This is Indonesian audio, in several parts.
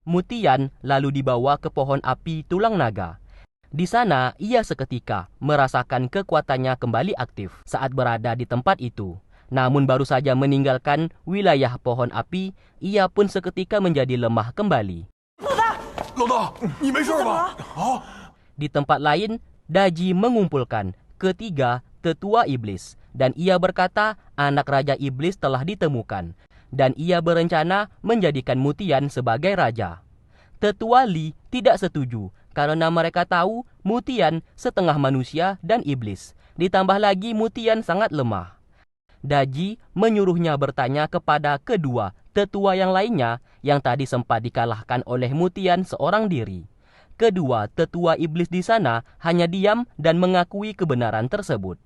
Mutian lalu dibawa ke pohon api tulang naga. Di sana, ia seketika merasakan kekuatannya kembali aktif saat berada di tempat itu. Namun baru saja meninggalkan wilayah pohon api, ia pun seketika menjadi lemah kembali. Di tempat lain, Daji mengumpulkan ketiga tetua iblis dan ia berkata anak Raja Iblis telah ditemukan dan ia berencana menjadikan Mutian sebagai raja. Tetua Li tidak setuju karena mereka tahu Mutian setengah manusia dan iblis. Ditambah lagi Mutian sangat lemah. Daji menyuruhnya bertanya kepada kedua tetua yang lainnya yang tadi sempat dikalahkan oleh Mutian seorang diri. Kedua tetua iblis di sana hanya diam dan mengakui kebenaran tersebut.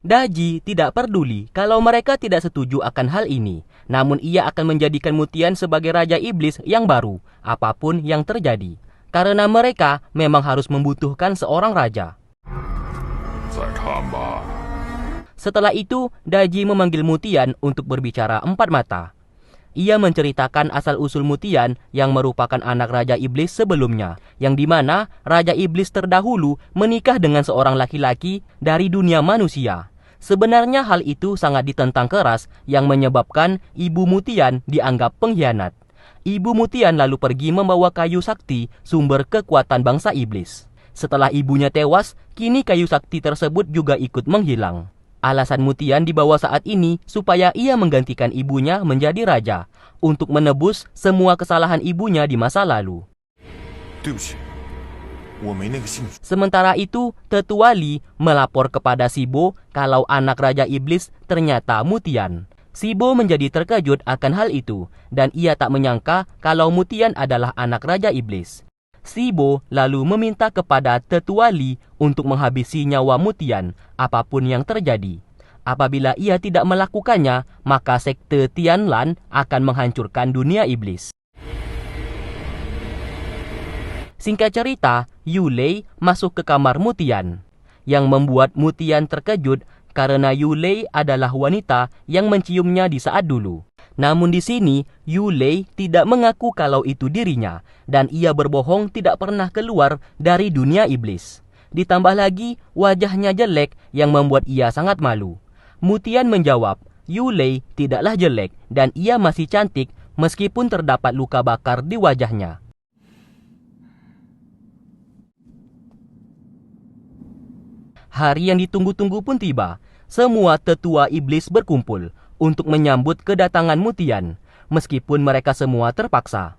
Daji tidak peduli kalau mereka tidak setuju akan hal ini. Namun ia akan menjadikan Mutian sebagai Raja Iblis yang baru, apapun yang terjadi. Karena mereka memang harus membutuhkan seorang raja. Setelah itu, Daji memanggil Mutian untuk berbicara empat mata. Ia menceritakan asal-usul Mutian yang merupakan anak Raja Iblis sebelumnya, yang dimana Raja Iblis terdahulu menikah dengan seorang laki-laki dari dunia manusia. Sebenarnya hal itu sangat ditentang keras yang menyebabkan ibu Mutian dianggap pengkhianat. Ibu Mutian lalu pergi membawa kayu sakti, sumber kekuatan bangsa iblis. Setelah ibunya tewas, kini kayu sakti tersebut juga ikut menghilang. Alasan Mutian dibawa saat ini supaya ia menggantikan ibunya menjadi raja, untuk menebus semua kesalahan ibunya di masa lalu. Sementara itu, Tetua Li melapor kepada Sibo kalau anak Raja Iblis ternyata Mutian. Sibo menjadi terkejut akan hal itu dan ia tak menyangka kalau Mutian adalah anak Raja Iblis. Sibo lalu meminta kepada Tetua Li untuk menghabisi nyawa Mutian apapun yang terjadi. Apabila ia tidak melakukannya, maka sekte Tianlan akan menghancurkan dunia iblis. Singkat cerita, Yulei masuk ke kamar Mutian yang membuat Mutian terkejut karena Yulei adalah wanita yang menciumnya di saat dulu. Namun di sini, Yulei tidak mengaku kalau itu dirinya, dan ia berbohong tidak pernah keluar dari dunia iblis. Ditambah lagi, wajahnya jelek yang membuat ia sangat malu. Mutian menjawab, Yulei tidaklah jelek, dan ia masih cantik meskipun terdapat luka bakar di wajahnya. Hari yang ditunggu-tunggu pun tiba. Semua tetua iblis berkumpul untuk menyambut kedatangan Mutian, meskipun mereka semua terpaksa.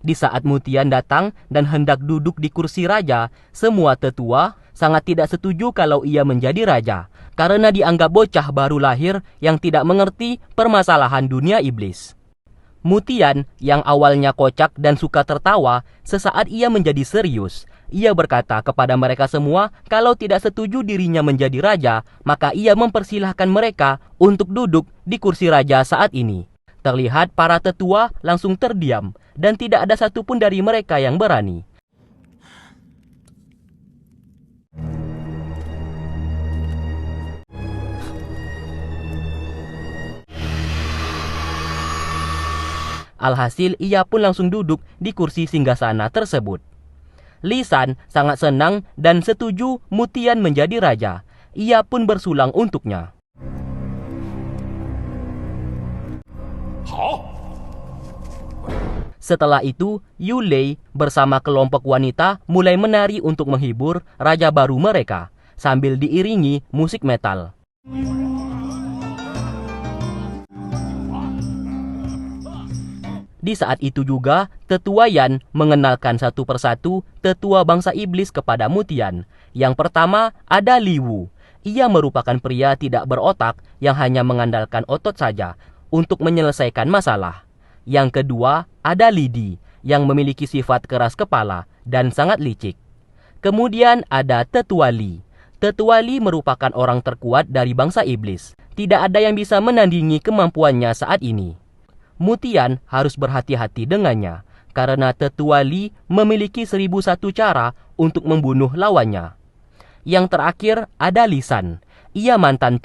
Di saat Mutian datang dan hendak duduk di kursi raja, semua tetua sangat tidak setuju kalau ia menjadi raja, karena dianggap bocah baru lahir yang tidak mengerti permasalahan dunia iblis. Mutian yang awalnya kocak dan suka tertawa, sesaat ia menjadi serius. Ia berkata kepada mereka semua kalau tidak setuju dirinya menjadi raja, maka ia mempersilahkan mereka untuk duduk di kursi raja saat ini. Terlihat para tetua langsung terdiam dan tidak ada satupun dari mereka yang berani. Alhasil ia pun langsung duduk di kursi singgasana tersebut. Lisan sangat senang dan setuju Mutian menjadi raja. Ia pun bersulang untuknya. Setelah itu, Yulei bersama kelompok wanita mulai menari untuk menghibur raja baru mereka sambil diiringi musik metal. Di saat itu juga, Tetua Yan mengenalkan satu persatu tetua bangsa iblis kepada Mutian. Yang pertama ada Li Wu. Ia merupakan pria tidak berotak yang hanya mengandalkan otot saja untuk menyelesaikan masalah. Yang kedua ada Li Di yang memiliki sifat keras kepala dan sangat licik. Kemudian ada Tetua Li. Tetua Li merupakan orang terkuat dari bangsa iblis. Tidak ada yang bisa menandingi kemampuannya saat ini. Mutian harus berhati-hati dengannya, karena Tetua Li memiliki 1001 cara untuk membunuh lawannya. Yang terakhir ada Lisan. Ia mantan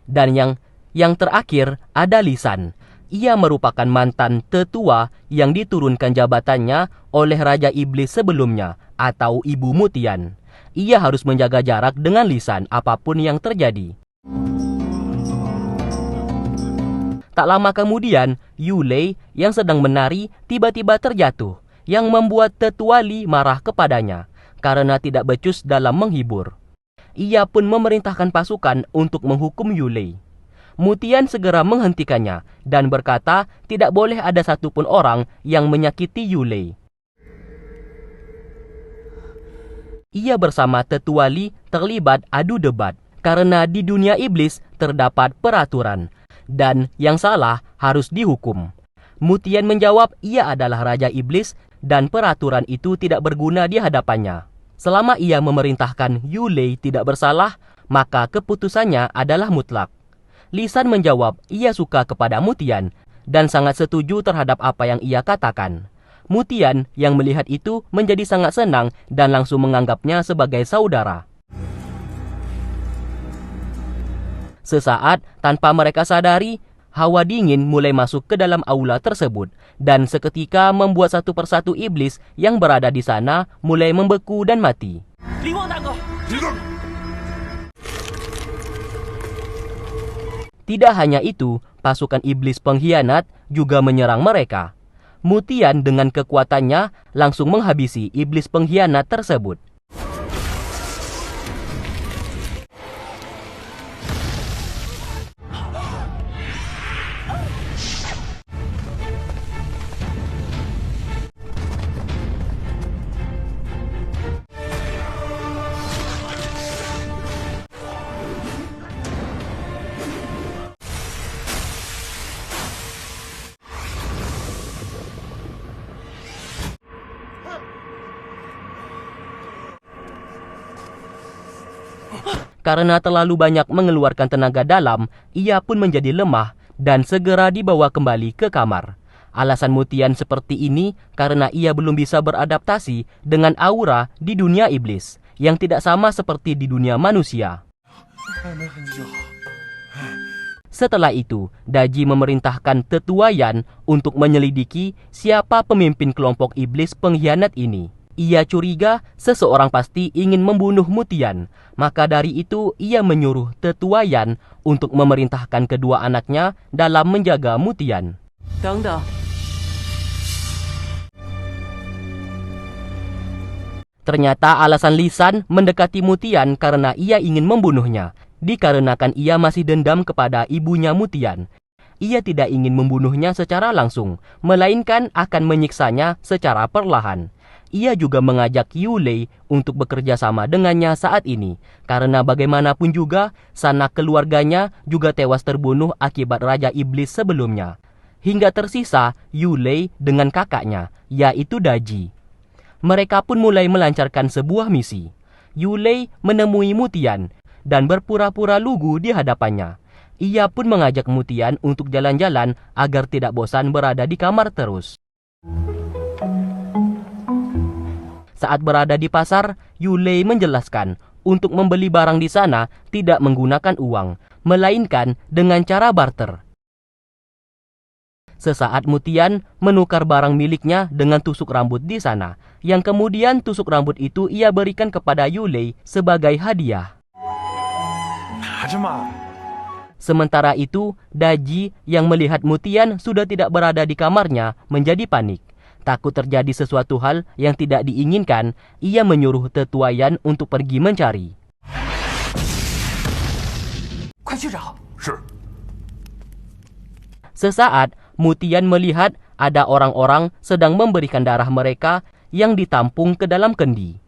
Dan yang terakhir ada Lisan. Ia merupakan mantan tetua yang diturunkan jabatannya oleh Raja Iblis sebelumnya atau Ibu Mutian. Ia harus menjaga jarak dengan Lisan apapun yang terjadi. Tak lama kemudian, Yulei yang sedang menari tiba-tiba terjatuh, yang membuat Tetua Li marah kepadanya karena tidak becus dalam menghibur. Ia pun memerintahkan pasukan untuk menghukum Yulei. Mutian segera menghentikannya dan berkata tidak boleh ada satupun orang yang menyakiti Yulei. Ia bersama Tetua Li terlibat adu debat karena di dunia iblis terdapat peraturan dan yang salah harus dihukum. Mutian menjawab ia adalah Raja Iblis dan peraturan itu tidak berguna di hadapannya. Selama ia memerintahkan Yulei tidak bersalah, maka keputusannya adalah mutlak. Lisan menjawab ia suka kepada Mutian dan sangat setuju terhadap apa yang ia katakan. Mutian yang melihat itu menjadi sangat senang dan langsung menganggapnya sebagai saudara. Sesaat tanpa mereka sadari, hawa dingin mulai masuk ke dalam aula tersebut dan seketika membuat satu persatu iblis yang berada di sana mulai membeku dan mati. Tidak hanya itu, pasukan iblis pengkhianat juga menyerang mereka. Mutian dengan kekuatannya langsung menghabisi iblis pengkhianat tersebut. Karena terlalu banyak mengeluarkan tenaga dalam, ia pun menjadi lemah dan segera dibawa kembali ke kamar. Alasan Mutian seperti ini karena ia belum bisa beradaptasi dengan aura di dunia iblis yang tidak sama seperti di dunia manusia. Setelah itu, Daji memerintahkan Tetua Yan untuk menyelidiki siapa pemimpin kelompok iblis pengkhianat ini. Ia curiga seseorang pasti ingin membunuh Mutian. Maka dari itu ia menyuruh Tetua Yan untuk memerintahkan kedua anaknya dalam menjaga Mutian. Ternyata alasan Lisan mendekati Mutian karena ia ingin membunuhnya, dikarenakan ia masih dendam kepada ibunya Mutian. Ia tidak ingin membunuhnya secara langsung, melainkan akan menyiksanya secara perlahan. Ia juga mengajak Yulei untuk bekerja sama dengannya saat ini, karena bagaimanapun juga sanak keluarganya juga tewas terbunuh akibat Raja Iblis sebelumnya. Hingga tersisa Yulei dengan kakaknya, yaitu Daji. Mereka pun mulai melancarkan sebuah misi. Yulei menemui Mutian dan berpura-pura lugu di hadapannya. Ia pun mengajak Mutian untuk jalan-jalan agar tidak bosan berada di kamar terus. Saat berada di pasar, Yulei menjelaskan untuk membeli barang di sana tidak menggunakan uang, melainkan dengan cara barter. Sesaat Mutian menukar barang miliknya dengan tusuk rambut di sana, yang kemudian tusuk rambut itu ia berikan kepada Yulei sebagai hadiah. Sementara itu, Daji yang melihat Mutian sudah tidak berada di kamarnya menjadi panik. Takut terjadi sesuatu hal yang tidak diinginkan, ia menyuruh Tetua Yan untuk pergi mencari. Sesaat, Mutian melihat ada orang-orang sedang memberikan darah mereka yang ditampung ke dalam kendi.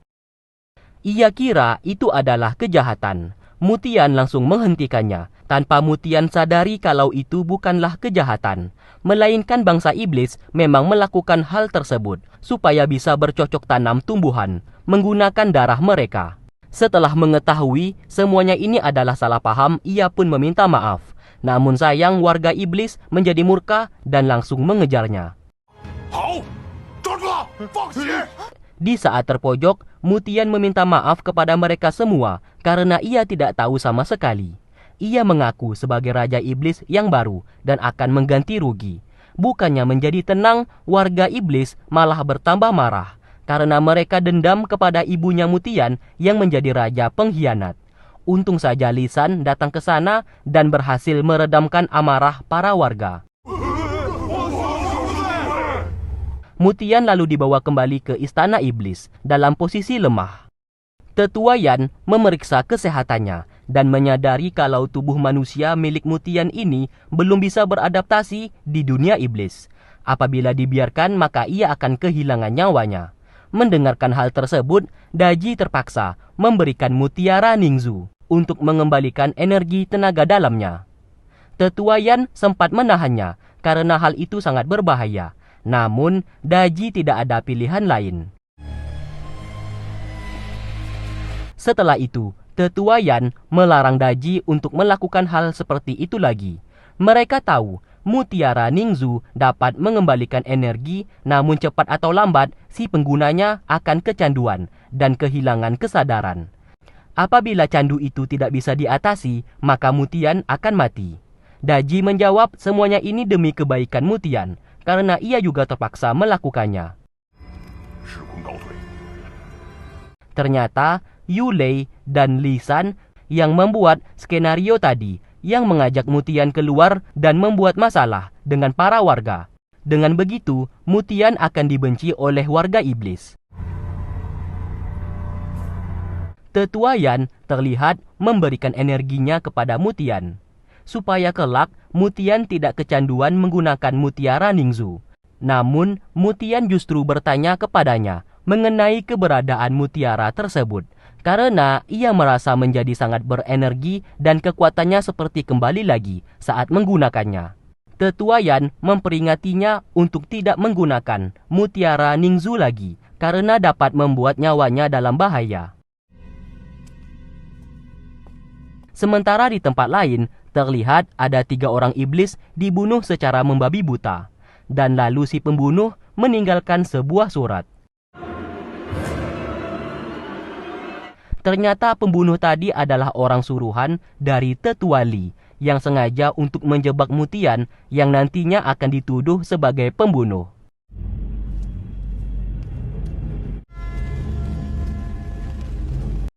Ia kira itu adalah kejahatan. Mutian langsung menghentikannya, tanpa Mutian sadari kalau itu bukanlah kejahatan, melainkan bangsa iblis memang melakukan hal tersebut supaya bisa bercocok tanam tumbuhan menggunakan darah mereka. Setelah mengetahui semuanya ini adalah salah paham, ia pun meminta maaf. Namun sayang warga iblis menjadi murka dan langsung mengejarnya. 好，抓住他，放血！ Di saat terpojok, Mutian meminta maaf kepada mereka semua karena ia tidak tahu sama sekali. Ia mengaku sebagai Raja Iblis yang baru dan akan mengganti rugi. Bukannya menjadi tenang, warga iblis malah bertambah marah karena mereka dendam kepada ibunya Mutian yang menjadi raja pengkhianat. Untung saja Lisan datang ke sana dan berhasil meredamkan amarah para warga. Mutian lalu dibawa kembali ke istana iblis dalam posisi lemah. Tetua Yan memeriksa kesehatannya dan menyadari kalau tubuh manusia milik Mutian ini belum bisa beradaptasi di dunia iblis. Apabila dibiarkan maka ia akan kehilangan nyawanya. Mendengarkan hal tersebut, Daji terpaksa memberikan mutiara Ningzu untuk mengembalikan energi tenaga dalamnya. Tetua Yan sempat menahannya karena hal itu sangat berbahaya. Namun, Daji tidak ada pilihan lain. Setelah itu, Tetua Yan melarang Daji untuk melakukan hal seperti itu lagi. Mereka tahu mutiara Ningzu dapat mengembalikan energi, namun cepat atau lambat si penggunanya akan kecanduan dan kehilangan kesadaran. Apabila candu itu tidak bisa diatasi, maka Mutian akan mati. Daji menjawab semuanya ini demi kebaikan Mutian, karena ia juga terpaksa melakukannya. Ternyata Yulei dan Lisan yang membuat skenario tadi yang mengajak Mutian keluar dan membuat masalah dengan para warga. Dengan begitu, Mutian akan dibenci oleh warga iblis. Tetua Yan terlihat memberikan energinya kepada Mutian, supaya kelak Mutian tidak kecanduan menggunakan mutiara Ningzu. Namun, Mutian justru bertanya kepadanya mengenai keberadaan mutiara tersebut, karena ia merasa menjadi sangat berenergi dan kekuatannya seperti kembali lagi saat menggunakannya. Tetua Yan memperingatinya untuk tidak menggunakan mutiara Ningzu lagi, karena dapat membuat nyawanya dalam bahaya. Sementara di tempat lain, terlihat ada 3 orang iblis dibunuh secara membabi buta. Dan lalu si pembunuh meninggalkan sebuah surat. Ternyata pembunuh tadi adalah orang suruhan dari Tetua Li yang sengaja untuk menjebak Mutian yang nantinya akan dituduh sebagai pembunuh.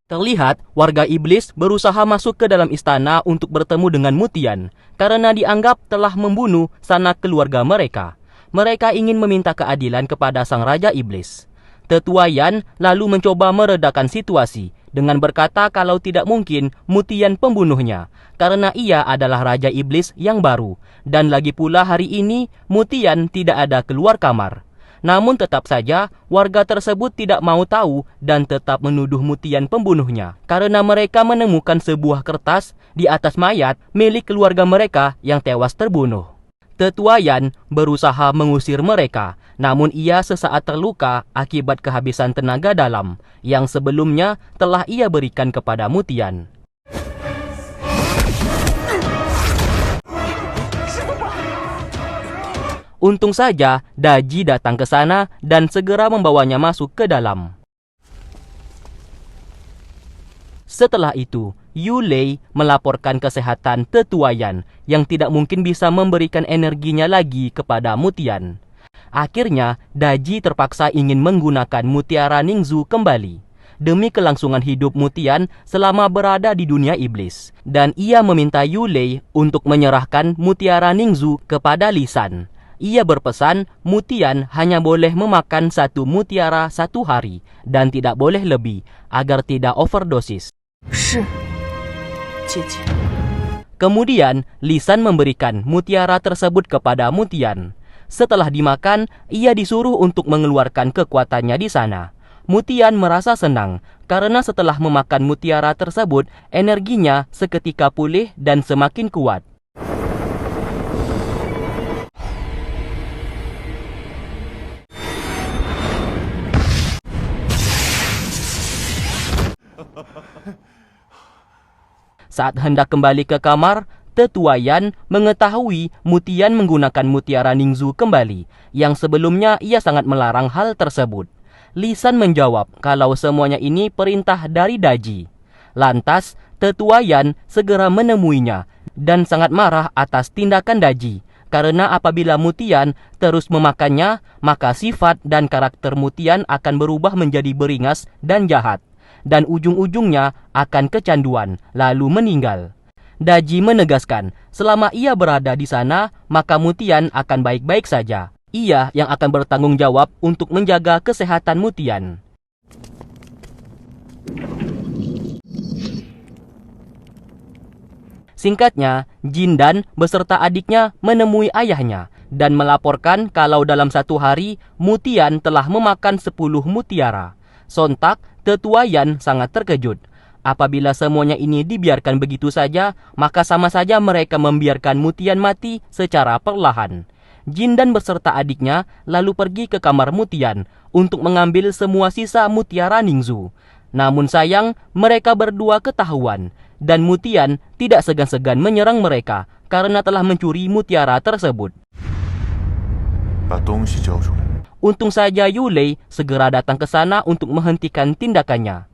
Terlihat warga iblis berusaha masuk ke dalam istana untuk bertemu dengan Mutian karena dianggap telah membunuh sanak keluarga mereka. Mereka ingin meminta keadilan kepada sang raja iblis. Tetua Yan lalu mencoba meredakan situasi dengan berkata kalau tidak mungkin Mutian pembunuhnya karena ia adalah raja iblis yang baru, dan lagi pula hari ini Mutian tidak ada keluar kamar. Namun tetap saja warga tersebut tidak mau tahu dan tetap menuduh Mutian pembunuhnya karena mereka menemukan sebuah kertas di atas mayat milik keluarga mereka yang tewas terbunuh. Tetua Yan berusaha mengusir mereka, namun ia sesaat terluka akibat kehabisan tenaga dalam yang sebelumnya telah ia berikan kepada Mutian. Untung saja Daji datang ke sana dan segera membawanya masuk ke dalam. Setelah itu, Yulei melaporkan kesehatan Tetua Yan yang tidak mungkin bisa memberikan energinya lagi kepada Mutian. Akhirnya, Daji terpaksa ingin menggunakan mutiara Ningzu kembali demi kelangsungan hidup Mutian selama berada di dunia iblis. Dan ia meminta Yulei untuk menyerahkan mutiara Ningzu kepada Lisan. Ia berpesan Mutian hanya boleh memakan 1 mutiara 1 hari dan tidak boleh lebih agar tidak overdosis. Kemudian Lisan memberikan mutiara tersebut kepada Mutian. Setelah dimakan, ia disuruh untuk mengeluarkan kekuatannya di sana. Mutian merasa senang karena setelah memakan mutiara tersebut, energinya seketika pulih dan semakin kuat. Saat hendak kembali ke kamar, Tetua Yan mengetahui Mutian menggunakan mutiara Ningzu kembali, yang sebelumnya ia sangat melarang hal tersebut. Lisan menjawab kalau semuanya ini perintah dari Daji. Lantas, Tetua Yan segera menemuinya dan sangat marah atas tindakan Daji, karena apabila Mutian terus memakannya, maka sifat dan karakter Mutian akan berubah menjadi beringas dan jahat, dan ujung-ujungnya akan kecanduan, lalu meninggal. Daji menegaskan, selama ia berada di sana, maka Mutian akan baik-baik saja. Ia yang akan bertanggung jawab untuk menjaga kesehatan Mutian. Singkatnya, Jindan beserta adiknya menemui ayahnya dan melaporkan kalau dalam satu hari Mutian telah memakan 10 mutiara. Sontak, Tetua Yan sangat terkejut. Apabila semuanya ini dibiarkan begitu saja, maka sama saja mereka membiarkan Mutian mati secara perlahan. Jindan beserta adiknya lalu pergi ke kamar Mutian untuk mengambil semua sisa mutiara Ningzu. Namun sayang, mereka berdua ketahuan, dan Mutian tidak segan-segan menyerang mereka karena telah mencuri mutiara tersebut. Untung saja Yulei segera datang ke sana untuk menghentikan tindakannya.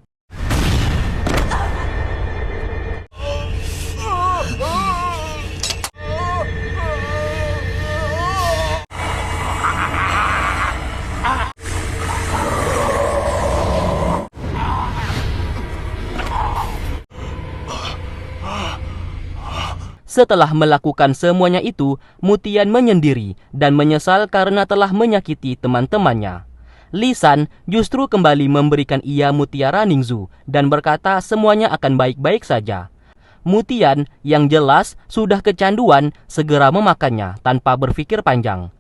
Setelah melakukan semuanya itu, Mutian menyendiri dan menyesal karena telah menyakiti teman-temannya. Lisan justru kembali memberikan ia mutiara Ningzu dan berkata semuanya akan baik-baik saja. Mutian yang jelas sudah kecanduan segera memakannya tanpa berpikir panjang.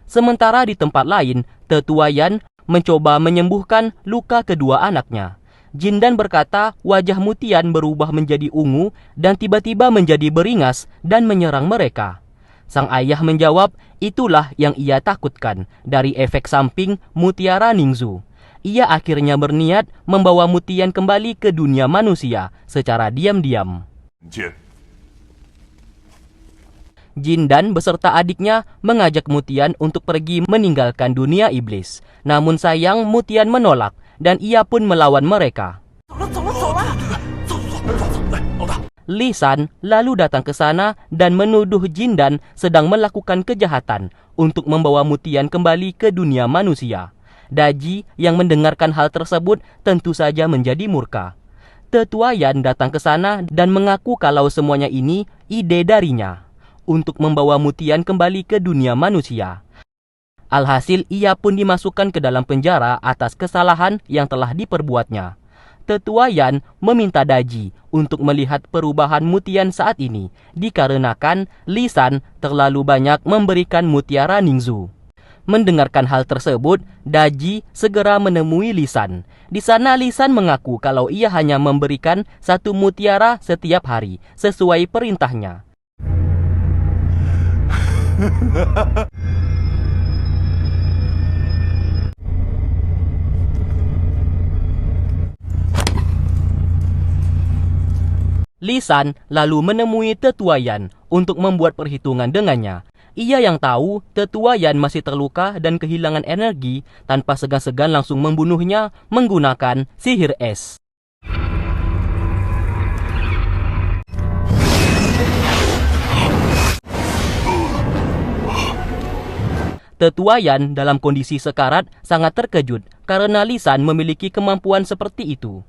Sementara di tempat lain, Tetua Yan mencoba menyembuhkan luka kedua anaknya. Jindan berkata wajah Mutian berubah menjadi ungu dan tiba-tiba menjadi beringas dan menyerang mereka. Sang ayah menjawab itulah yang ia takutkan dari efek samping mutiara Ningzu. Ia akhirnya berniat membawa Mutian kembali ke dunia manusia secara diam-diam. Jindan beserta adiknya mengajak Mutian untuk pergi meninggalkan dunia iblis. Namun sayang, Mutian menolak dan ia pun melawan mereka. Lisan lalu datang ke sana dan menuduh Jindan sedang melakukan kejahatan untuk membawa Mutian kembali ke dunia manusia. Daji yang mendengarkan hal tersebut tentu saja menjadi murka. Tetua Yan datang ke sana dan mengaku kalau semuanya ini ide darinya untuk membawa Mutian kembali ke dunia manusia. Alhasil ia pun dimasukkan ke dalam penjara atas kesalahan yang telah diperbuatnya. Tetua Yan meminta Daji untuk melihat perubahan Mutian saat ini, dikarenakan Lisan terlalu banyak memberikan mutiara Ningzu. Mendengarkan hal tersebut, Daji segera menemui Lisan. Di sana Lisan mengaku kalau ia hanya memberikan 1 mutiara setiap hari, sesuai perintahnya. Lisan lalu menemui Tetua Yan untuk membuat perhitungan dengannya. Ia yang tahu Tetua Yan masih terluka dan kehilangan energi, tanpa segan-segan langsung membunuhnya menggunakan sihir es. Tetua Yan dalam kondisi sekarat sangat terkejut karena Lisan memiliki kemampuan seperti itu.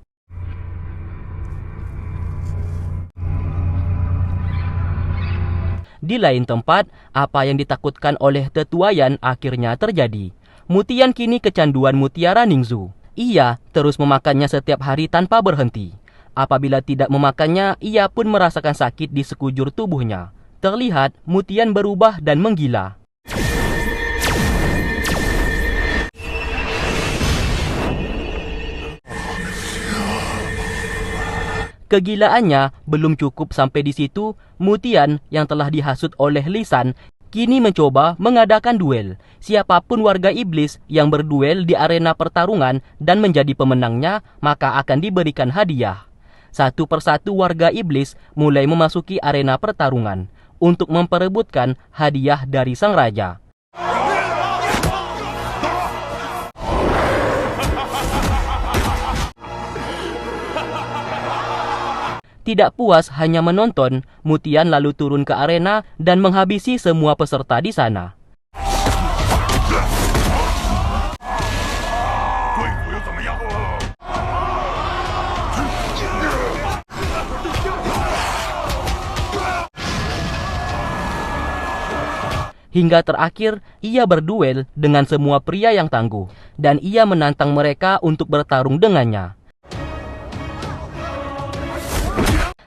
Di lain tempat, apa yang ditakutkan oleh Tetua Yan akhirnya terjadi. Mutian kini kecanduan mutiara Ningzu. Ia terus memakannya setiap hari tanpa berhenti. Apabila tidak memakannya, ia pun merasakan sakit di sekujur tubuhnya. Terlihat Mutian berubah dan menggila. Kegilaannya belum cukup sampai di situ, Mutian yang telah dihasut oleh Lisan kini mencoba mengadakan duel. Siapapun warga iblis yang berduel di arena pertarungan dan menjadi pemenangnya, maka akan diberikan hadiah. Satu persatu warga iblis mulai memasuki arena pertarungan untuk memperebutkan hadiah dari sang raja. Tidak puas hanya menonton, Mutian lalu turun ke arena dan menghabisi semua peserta di sana. 对付又怎么样？ Hingga terakhir, ia berduel dengan semua pria yang tangguh, dan ia menantang mereka untuk bertarung dengannya.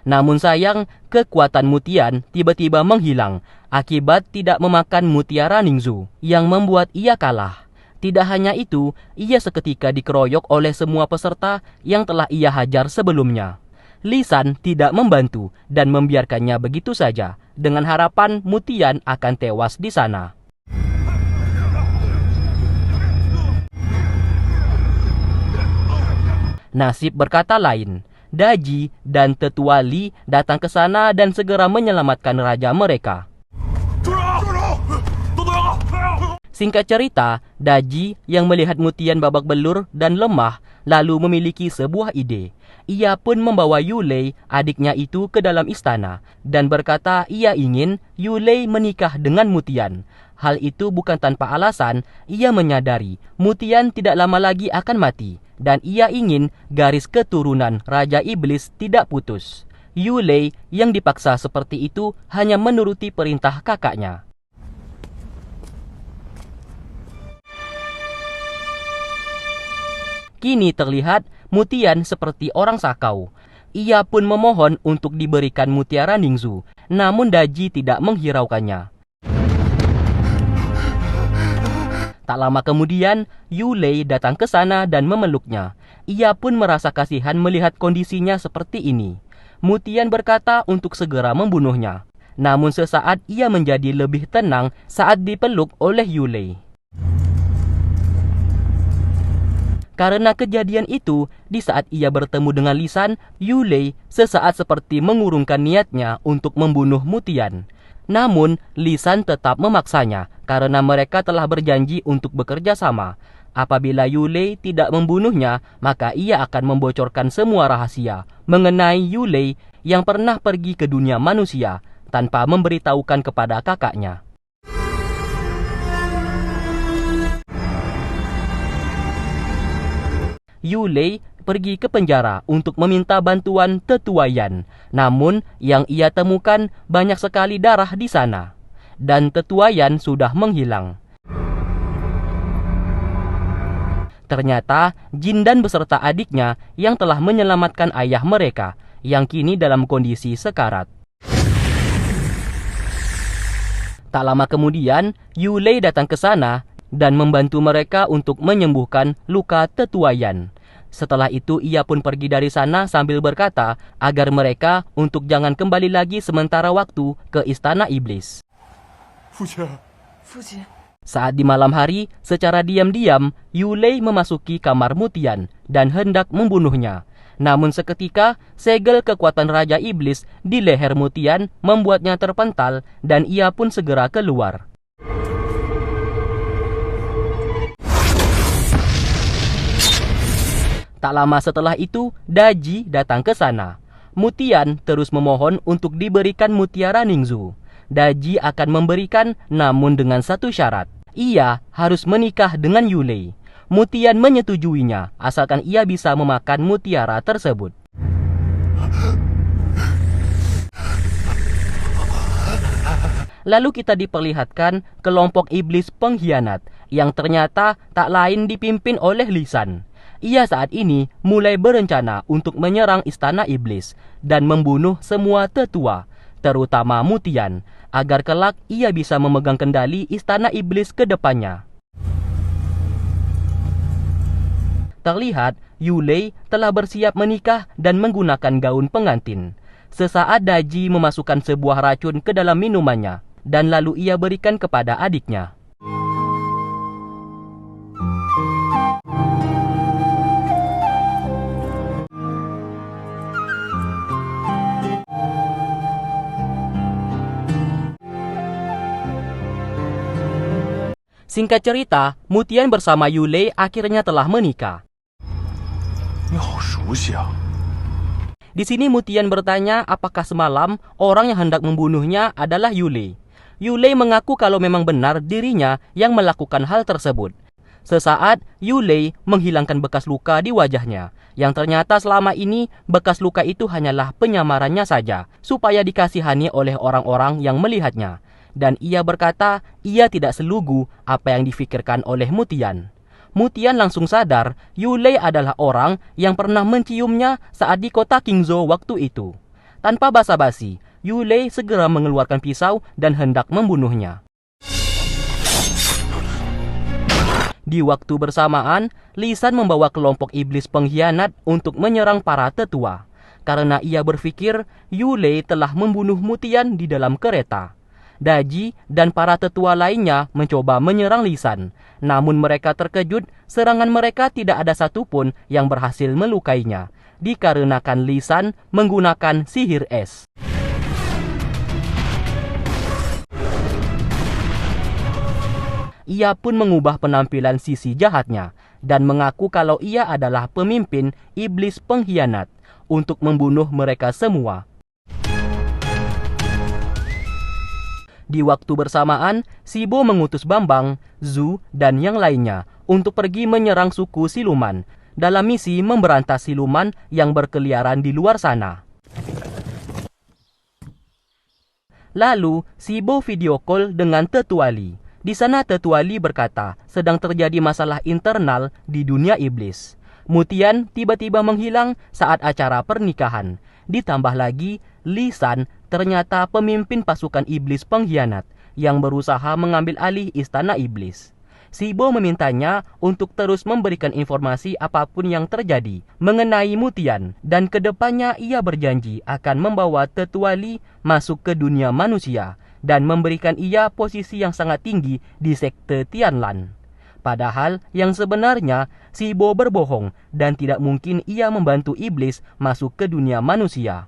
Namun sayang, kekuatan Mutian tiba-tiba menghilang akibat tidak memakan mutiara Ningzu yang membuat ia kalah. Tidak hanya itu, ia seketika dikeroyok oleh semua peserta yang telah ia hajar sebelumnya. Lisan tidak membantu dan membiarkannya begitu saja dengan harapan Mutian akan tewas di sana. Nasib berkata lain. Daji dan tetua Li datang ke sana dan segera menyelamatkan raja mereka. Singkat cerita, Daji yang melihat Mutian babak belur dan lemah lalu memiliki sebuah ide. Ia pun membawa Yulei, adiknya itu, ke dalam istana dan berkata ia ingin Yulei menikah dengan Mutian. Hal itu bukan tanpa alasan. Ia menyadari Mutian tidak lama lagi akan mati dan ia ingin garis keturunan Raja Iblis tidak putus. Yulei yang dipaksa seperti itu hanya menuruti perintah kakaknya. Kini terlihat Mutian seperti orang sakau. Ia pun memohon untuk diberikan mutiara Ningzu, namun Daji tidak menghiraukannya. Tak lama kemudian, Yulei datang ke sana dan memeluknya. Ia pun merasa kasihan melihat kondisinya seperti ini. Mutian berkata untuk segera membunuhnya. Namun sesaat ia menjadi lebih tenang saat dipeluk oleh Yulei. Karena kejadian itu, di saat ia bertemu dengan Lisan, Yulei sesaat seperti mengurungkan niatnya untuk membunuh Mutian. Namun, Lisan tetap memaksanya karena mereka telah berjanji untuk bekerja sama. Apabila Yulei tidak membunuhnya, maka ia akan membocorkan semua rahasia mengenai Yulei yang pernah pergi ke dunia manusia tanpa memberitahukan kepada kakaknya. Yulei pergi ke penjara untuk meminta bantuan tetua Yan. Namun, yang ia temukan banyak sekali darah di sana. Dan tetua Yan sudah menghilang. Ternyata, Jin dan beserta adiknya yang telah menyelamatkan ayah mereka, yang kini dalam kondisi sekarat. Tak lama kemudian, Yulei datang ke sana dan membantu mereka untuk menyembuhkan luka tetua Yan. Setelah itu ia pun pergi dari sana sambil berkata agar mereka untuk jangan kembali lagi sementara waktu ke istana iblis. Saat di malam hari, secara diam-diam Yulei memasuki kamar Mutian dan hendak membunuhnya. Namun seketika segel kekuatan Raja Iblis di leher Mutian membuatnya terpental dan ia pun segera keluar. Tak lama setelah itu, Daji datang ke sana. Mutian terus memohon untuk diberikan mutiara Ningzu. Daji akan memberikan, namun dengan satu syarat. Ia harus menikah dengan Yulei. Mutian menyetujuinya, asalkan ia bisa memakan mutiara tersebut. Lalu kita diperlihatkan kelompok iblis pengkhianat yang ternyata tak lain dipimpin oleh Lisan. Ia saat ini mulai berencana untuk menyerang istana iblis dan membunuh semua tetua, terutama Mutian, agar kelak ia bisa memegang kendali istana iblis ke depannya. Terlihat Yulei telah bersiap menikah dan menggunakan gaun pengantin. Sesaat Daji memasukkan sebuah racun ke dalam minumannya dan lalu ia berikan kepada adiknya. Singkat cerita, Mutian bersama Yulei akhirnya telah menikah. 你好熟悉啊！ Di sini Mutian bertanya apakah semalam orang yang hendak membunuhnya adalah Yulei. Yulei mengaku kalau memang benar dirinya yang melakukan hal tersebut. Sesaat, Yulei menghilangkan bekas luka di wajahnya, yang ternyata selama ini bekas luka itu hanyalah penyamarannya saja, supaya dikasihani oleh orang-orang yang melihatnya. Dan ia berkata ia tidak selugu apa yang difikirkan oleh Mutian. Mutian langsung sadar Yulei adalah orang yang pernah menciumnya saat di kota Qingzhou waktu itu. Tanpa basa-basi, Yulei segera mengeluarkan pisau dan hendak membunuhnya. Di waktu bersamaan, Lisan membawa kelompok iblis pengkhianat untuk menyerang para tetua, karena ia berpikir Yulei telah membunuh Mutian di dalam kereta. Daji dan para tetua lainnya mencoba menyerang Lisan, namun mereka terkejut serangan mereka tidak ada satupun yang berhasil melukainya, dikarenakan Lisan menggunakan sihir es. Ia pun mengubah penampilan sisi jahatnya dan mengaku kalau ia adalah pemimpin iblis pengkhianat untuk membunuh mereka semua. Di waktu bersamaan, Shibo mengutus Bambang, Zhu, dan yang lainnya untuk pergi menyerang suku siluman dalam misi memberantas siluman yang berkeliaran di luar sana. Lalu, Shibo video call dengan Tetua Li. Di sana Tetua Li berkata sedang terjadi masalah internal di dunia iblis. Mutian tiba-tiba menghilang saat acara pernikahan. Ditambah lagi, Lisan ternyata pemimpin pasukan iblis pengkhianat yang berusaha mengambil alih istana iblis. Shibo memintanya untuk terus memberikan informasi apapun yang terjadi mengenai Mutian, dan kedepannya ia berjanji akan membawa Tetua Li masuk ke dunia manusia dan memberikan ia posisi yang sangat tinggi di sekte Tianlan. Padahal yang sebenarnya Shibo berbohong dan tidak mungkin ia membantu iblis masuk ke dunia manusia.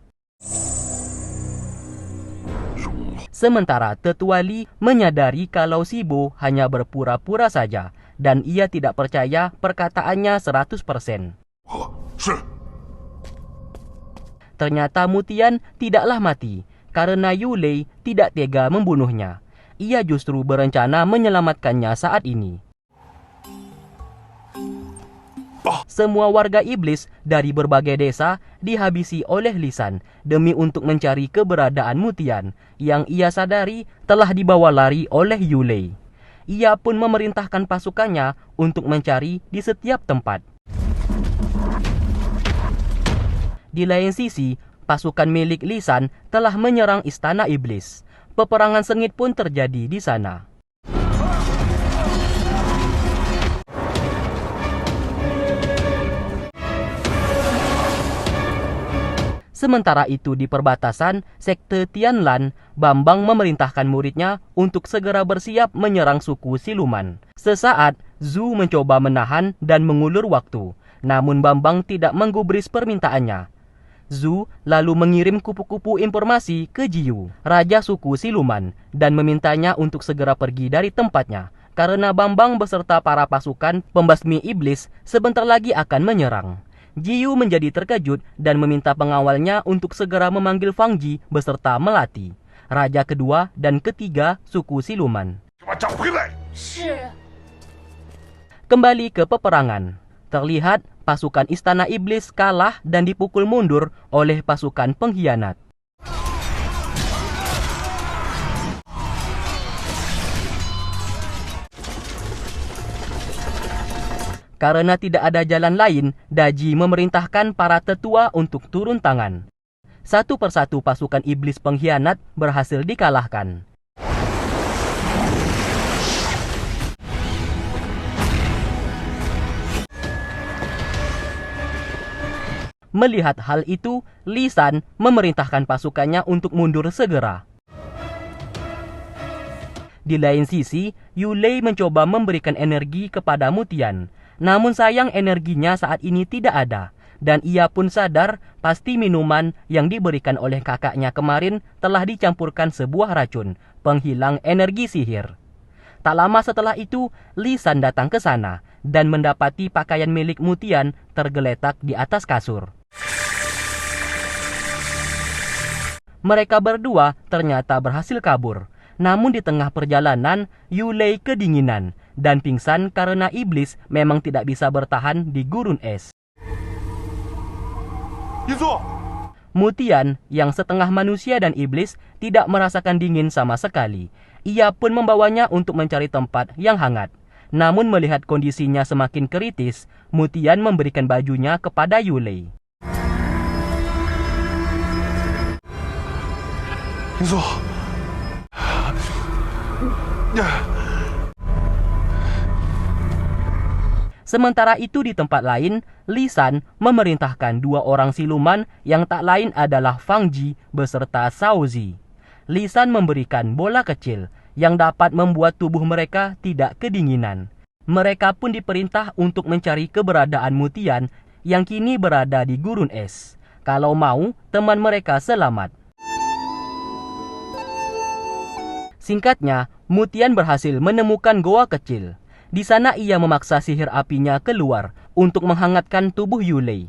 Sementara Tetua Li menyadari kalau Shibo hanya berpura-pura saja dan ia tidak percaya perkataannya 100%. 是。 Ternyata Mutian tidaklah mati karena Yulei tidak tega membunuhnya. Ia justru berencana menyelamatkannya saat ini. Semua warga iblis dari berbagai desa dihabisi oleh Lisan demi untuk mencari keberadaan Mutian yang ia sadari telah dibawa lari oleh Yulei. Ia pun memerintahkan pasukannya untuk mencari di setiap tempat. Di lain sisi, pasukan milik Lisan telah menyerang istana iblis. Peperangan sengit pun terjadi di sana. Sementara itu di perbatasan sekte Tianlan, Bambang memerintahkan muridnya untuk segera bersiap menyerang suku siluman. Sesaat, Zhu mencoba menahan dan mengulur waktu, namun Bambang tidak menggubris permintaannya. Zhu lalu mengirim kupu-kupu informasi ke Jiyu, raja suku siluman, dan memintanya untuk segera pergi dari tempatnya, karena Bambang beserta para pasukan pembasmi iblis sebentar lagi akan menyerang. Jiyu menjadi terkejut dan meminta pengawalnya untuk segera memanggil Fang Ji beserta Melati, raja kedua dan ketiga suku siluman. Kembali ke peperangan. Terlihat pasukan istana iblis kalah dan dipukul mundur oleh pasukan pengkhianat. Karena tidak ada jalan lain, Daji memerintahkan para tetua untuk turun tangan. Satu persatu pasukan iblis pengkhianat berhasil dikalahkan. Melihat hal itu, Lisan memerintahkan pasukannya untuk mundur segera. Di lain sisi, Yulei mencoba memberikan energi kepada Mutian. Namun sayang energinya saat ini tidak ada. Dan ia pun sadar pasti minuman yang diberikan oleh kakaknya kemarin telah dicampurkan sebuah racun penghilang energi sihir. Tak lama setelah itu, Lisan datang ke sana dan mendapati pakaian milik Mutian tergeletak di atas kasur. Mereka berdua ternyata berhasil kabur. Namun di tengah perjalanan, Yulei kedinginan dan pingsan karena iblis memang tidak bisa bertahan di gurun es. Mutian yang setengah manusia dan iblis tidak merasakan dingin sama sekali. Ia pun membawanya untuk mencari tempat yang hangat. Namun melihat kondisinya semakin kritis, Mutian memberikan bajunya kepada Yulei. Sementara itu di tempat lain, Lisan memerintahkan 2 orang siluman yang tak lain adalah Fang Ji beserta Shao Zi. Lisan memberikan bola kecil yang dapat membuat tubuh mereka tidak kedinginan. Mereka pun diperintah untuk mencari keberadaan Mutian yang kini berada di gurun es. Kalau mau, teman mereka selamat. Singkatnya, Mutian berhasil menemukan goa kecil. Di sana ia memaksa sihir apinya keluar untuk menghangatkan tubuh Yulei.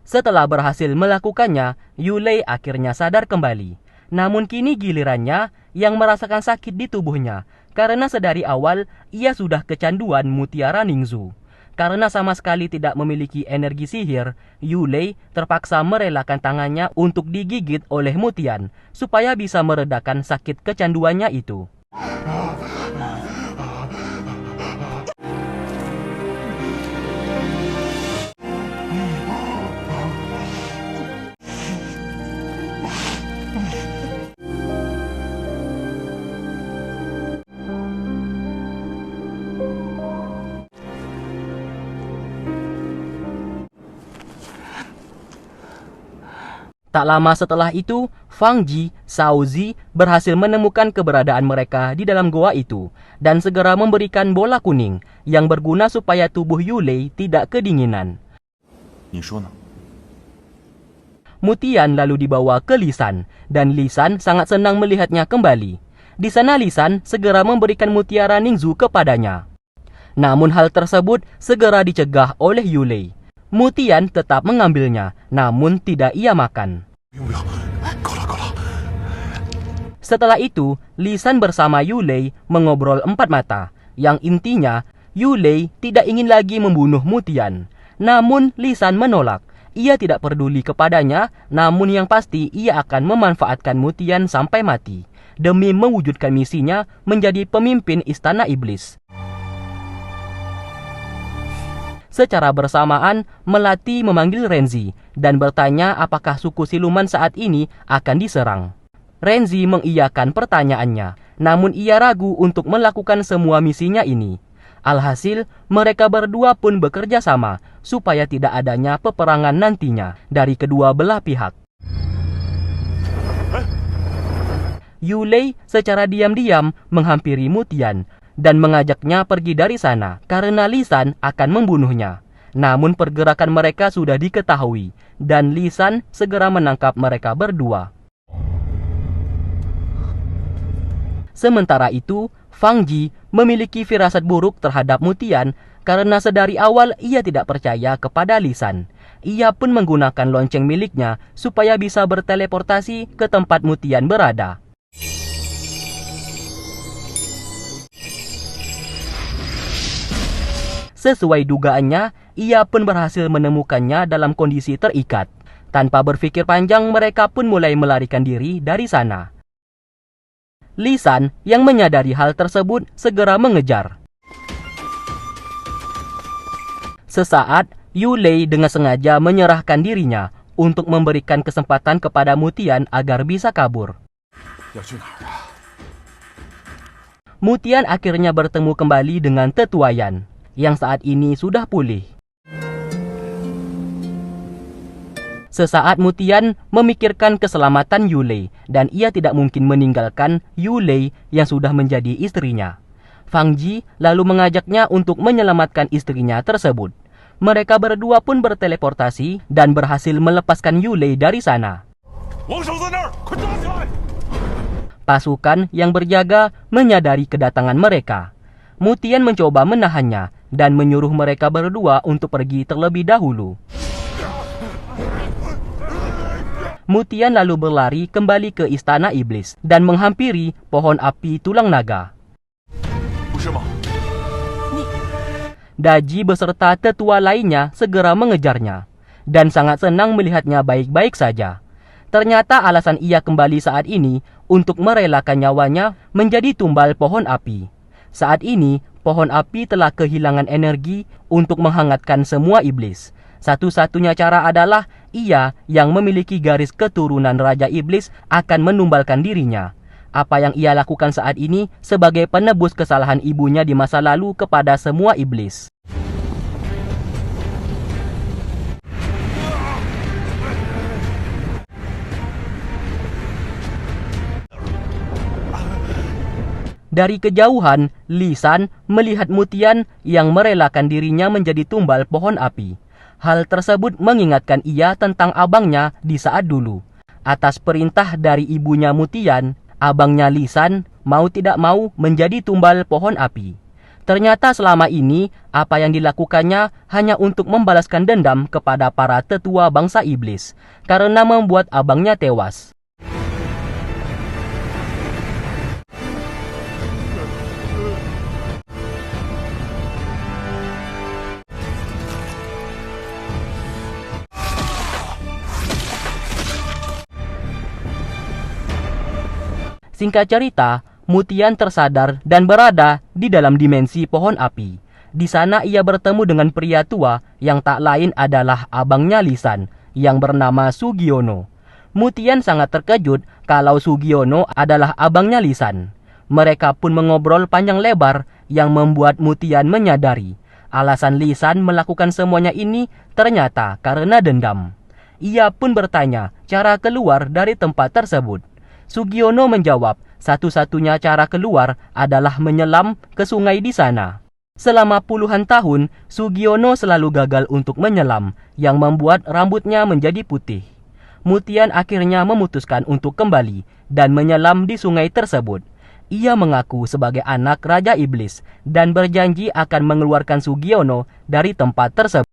Setelah berhasil melakukannya, Yulei akhirnya sadar kembali. Namun kini gilirannya yang merasakan sakit di tubuhnya karena sedari awal ia sudah kecanduan mutiara Ningzu. Karena sama sekali tidak memiliki energi sihir, Yulei terpaksa merelakan tangannya untuk digigit oleh Mutian supaya bisa meredakan sakit kecanduannya itu. Tak lama setelah itu, Fang Ji, Shao Zi berhasil menemukan keberadaan mereka di dalam goa itu dan segera memberikan bola kuning yang berguna supaya tubuh Yulei tidak kedinginan. Mutian lalu dibawa ke Lisan dan Lisan sangat senang melihatnya kembali. Di sana Lisan segera memberikan mutiara Ningzu kepadanya. Namun hal tersebut segera dicegah oleh Yulei. Mutian tetap mengambilnya, namun tidak ia makan. Setelah itu, Lisan bersama Yulei mengobrol 4 mata, yang intinya Yulei tidak ingin lagi membunuh Mutian. Namun Lisan menolak. Ia tidak peduli kepadanya, namun yang pasti ia akan memanfaatkan Mutian sampai mati demi mewujudkan misinya menjadi pemimpin istana iblis. Secara bersamaan, Melati memanggil Renzi dan bertanya apakah suku siluman saat ini akan diserang. Renzi mengiyakan pertanyaannya, namun ia ragu untuk melakukan semua misinya ini. Alhasil, mereka berdua pun bekerja sama supaya tidak adanya peperangan nantinya dari kedua belah pihak. Yulei secara diam-diam menghampiri Mutian dan mengajaknya pergi dari sana karena Lisan akan membunuhnya. Namun pergerakan mereka sudah diketahui dan Lisan segera menangkap mereka berdua. Sementara itu, Fang Ji memiliki firasat buruk terhadap Mutian karena sedari awal ia tidak percaya kepada Lisan. Ia pun menggunakan lonceng miliknya supaya bisa berteleportasi ke tempat Mutian berada. Sesuai dugaannya, ia pun berhasil menemukannya dalam kondisi terikat. Tanpa berpikir panjang, mereka pun mulai melarikan diri dari sana. Lisan yang menyadari hal tersebut segera mengejar. Sesaat, Yulei dengan sengaja menyerahkan dirinya untuk memberikan kesempatan kepada Mutian agar bisa kabur. Mutian akhirnya bertemu kembali dengan Tetuayan yang saat ini sudah pulih. Sesaat Mutian memikirkan keselamatan Yulei dan ia tidak mungkin meninggalkan Yulei yang sudah menjadi istrinya. Fang Ji lalu mengajaknya untuk menyelamatkan istrinya tersebut. Mereka berdua pun berteleportasi dan berhasil melepaskan Yulei dari sana. Pasukan yang berjaga menyadari kedatangan mereka. Mutian mencoba menahannya dan menyuruh mereka berdua untuk pergi terlebih dahulu. Mutian lalu berlari kembali ke istana iblis dan menghampiri pohon api tulang naga. Daji beserta tetua lainnya segera mengejarnya dan sangat senang melihatnya baik-baik saja. Ternyata alasan ia kembali saat ini untuk merelakan nyawanya menjadi tumbal pohon api. Saat ini, pohon api telah kehilangan energi untuk menghangatkan semua iblis. Satu-satunya cara adalah ia yang memiliki garis keturunan Raja Iblis akan menumbalkan dirinya. Apa yang ia lakukan saat ini sebagai penebus kesalahan ibunya di masa lalu kepada semua iblis. Dari kejauhan, Lisan melihat Mutian yang merelakan dirinya menjadi tumbal pohon api. Hal tersebut mengingatkan ia tentang abangnya di saat dulu. Atas perintah dari ibunya Mutian, abangnya Lisan mau tidak mau menjadi tumbal pohon api. Ternyata selama ini, apa yang dilakukannya hanya untuk membalaskan dendam kepada para tetua bangsa iblis, karena membuat abangnya tewas. Singkat cerita, Mutian tersadar dan berada di dalam dimensi pohon api. Di sana ia bertemu dengan pria tua yang tak lain adalah abangnya Lisan yang bernama Sugiono. Mutian sangat terkejut kalau Sugiono adalah abangnya Lisan. Mereka pun mengobrol panjang lebar yang membuat Mutian menyadari alasan Lisan melakukan semuanya ini ternyata karena dendam. Ia pun bertanya cara keluar dari tempat tersebut. Sugiono menjawab, satu-satunya cara keluar adalah menyelam ke sungai di sana. Selama puluhan tahun, Sugiono selalu gagal untuk menyelam, yang membuat rambutnya menjadi putih. Mutian akhirnya memutuskan untuk kembali dan menyelam di sungai tersebut. Ia mengaku sebagai anak Raja Iblis dan berjanji akan mengeluarkan Sugiono dari tempat tersebut.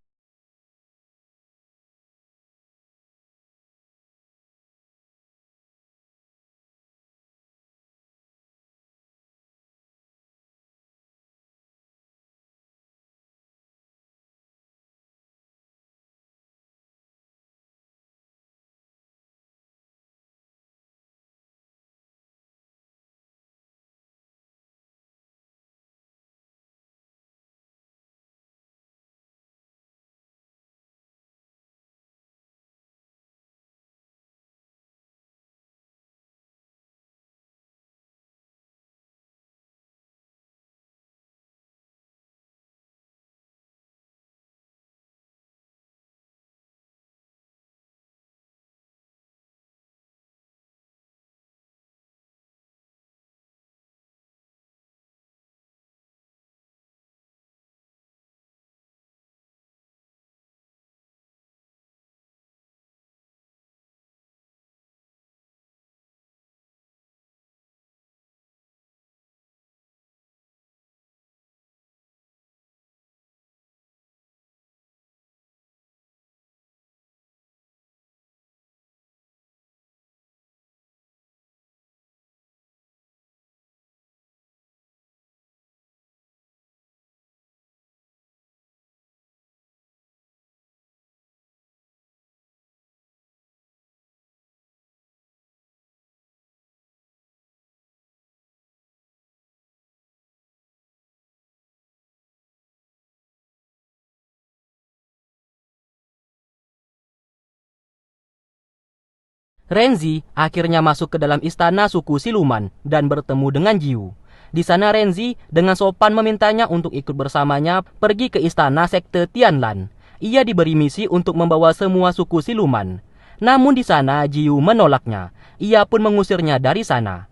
Renzi akhirnya masuk ke dalam istana suku siluman dan bertemu dengan Jiu. Di sana Renzi dengan sopan memintanya untuk ikut bersamanya pergi ke istana sekte Tianlan. Ia diberi misi untuk membawa semua suku siluman. Namun di sana Jiu menolaknya. Ia pun mengusirnya dari sana.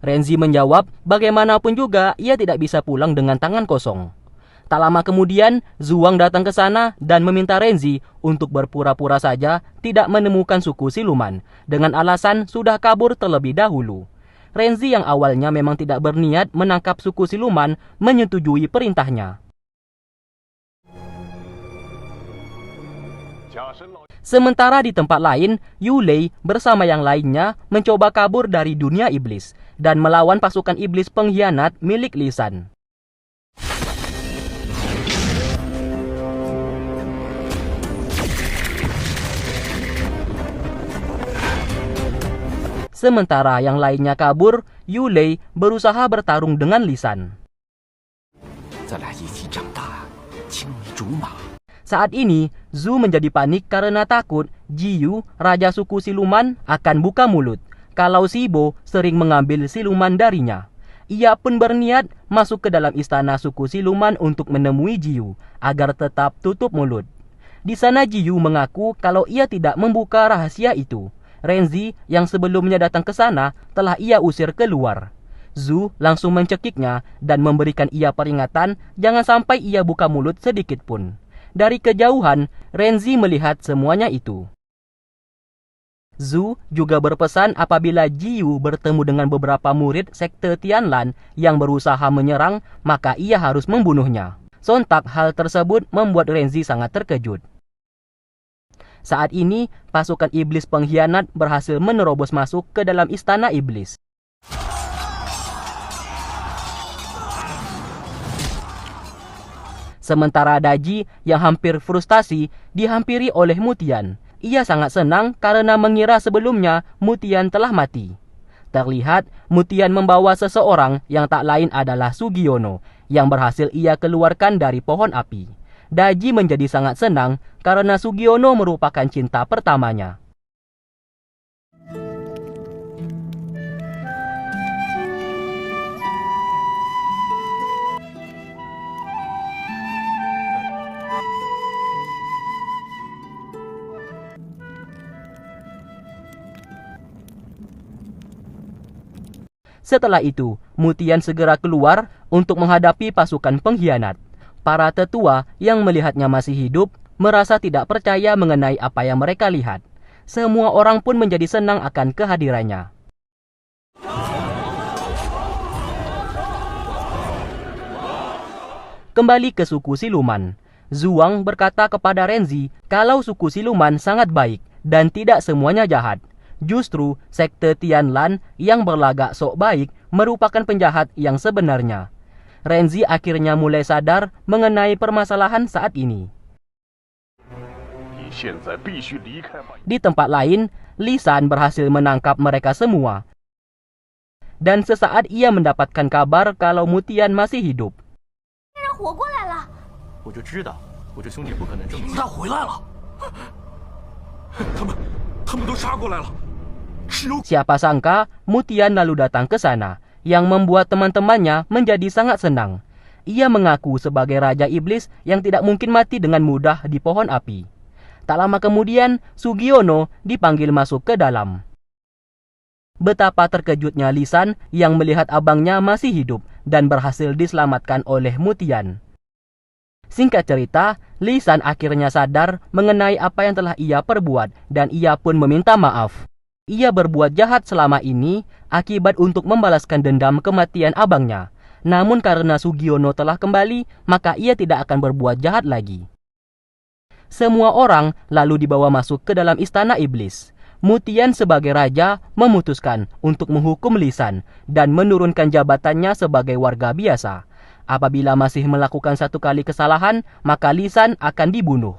Renzi menjawab, bagaimanapun juga ia tidak bisa pulang dengan tangan kosong. Tak lama kemudian, Zhuang datang ke sana dan meminta Renzi untuk berpura-pura saja tidak menemukan suku siluman, dengan alasan sudah kabur terlebih dahulu. Renzi yang awalnya memang tidak berniat menangkap suku siluman menyetujui perintahnya. Sementara di tempat lain, Yulei bersama yang lainnya mencoba kabur dari dunia iblis dan melawan pasukan iblis pengkhianat milik Lisan. Sementara yang lainnya kabur, Yulei berusaha bertarung dengan Lisan. Saat ini, Zhu menjadi panik karena takut Jiu, raja suku siluman, akan buka mulut kalau Shibo sering mengambil siluman darinya. Ia pun berniat masuk ke dalam istana suku siluman untuk menemui Jiu agar tetap tutup mulut. Di sana Jiu mengaku kalau ia tidak membuka rahasia itu. Renzi yang sebelumnya datang ke sana telah ia usir keluar. Zhu langsung mencekiknya dan memberikan ia peringatan jangan sampai ia buka mulut sedikit pun. Dari kejauhan, Renzi melihat semuanya itu. Zhu juga berpesan apabila Jiu bertemu dengan beberapa murid sekte Tianlan yang berusaha menyerang, maka ia harus membunuhnya. Sontak hal tersebut membuat Renzi sangat terkejut. Saat ini, pasukan iblis pengkhianat berhasil menerobos masuk ke dalam istana iblis. Sementara Daji yang hampir frustasi dihampiri oleh Mutian. Ia sangat senang karena mengira sebelumnya Mutian telah mati. Terlihat Mutian membawa seseorang yang tak lain adalah Sugiono yang berhasil ia keluarkan dari pohon api. Daji menjadi sangat senang karena Sugiono merupakan cinta pertamanya. Setelah itu, Mutian segera keluar untuk menghadapi pasukan pengkhianat. Para tetua yang melihatnya masih hidup merasa tidak percaya mengenai apa yang mereka lihat. Semua orang pun menjadi senang akan kehadirannya. Kembali ke suku siluman. Zhuang berkata kepada Renzi kalau suku siluman sangat baik dan tidak semuanya jahat. Justru sekte Tianlan yang berlagak sok baik merupakan penjahat yang sebenarnya. Renzi akhirnya mulai sadar mengenai permasalahan saat ini. Di tempat lain, Lisan berhasil menangkap mereka semua. Dan sesaat ia mendapatkan kabar kalau Mutian masih hidup. Siapa sangka Mutian lalu datang ke sana, yang membuat teman-temannya menjadi sangat senang. Ia mengaku sebagai Raja Iblis yang tidak mungkin mati dengan mudah di pohon api. Tak lama kemudian, Sugiono dipanggil masuk ke dalam. Betapa terkejutnya Lisan yang melihat abangnya masih hidup dan berhasil diselamatkan oleh Mutian. Singkat cerita, Lisan akhirnya sadar mengenai apa yang telah ia perbuat dan ia pun meminta maaf. Ia berbuat jahat selama ini akibat untuk membalaskan dendam kematian abangnya. Namun karena Sugiono telah kembali, maka ia tidak akan berbuat jahat lagi. Semua orang lalu dibawa masuk ke dalam istana iblis. Mutian sebagai raja memutuskan untuk menghukum Lisan dan menurunkan jabatannya sebagai warga biasa. Apabila masih melakukan satu kali kesalahan, maka Lisan akan dibunuh.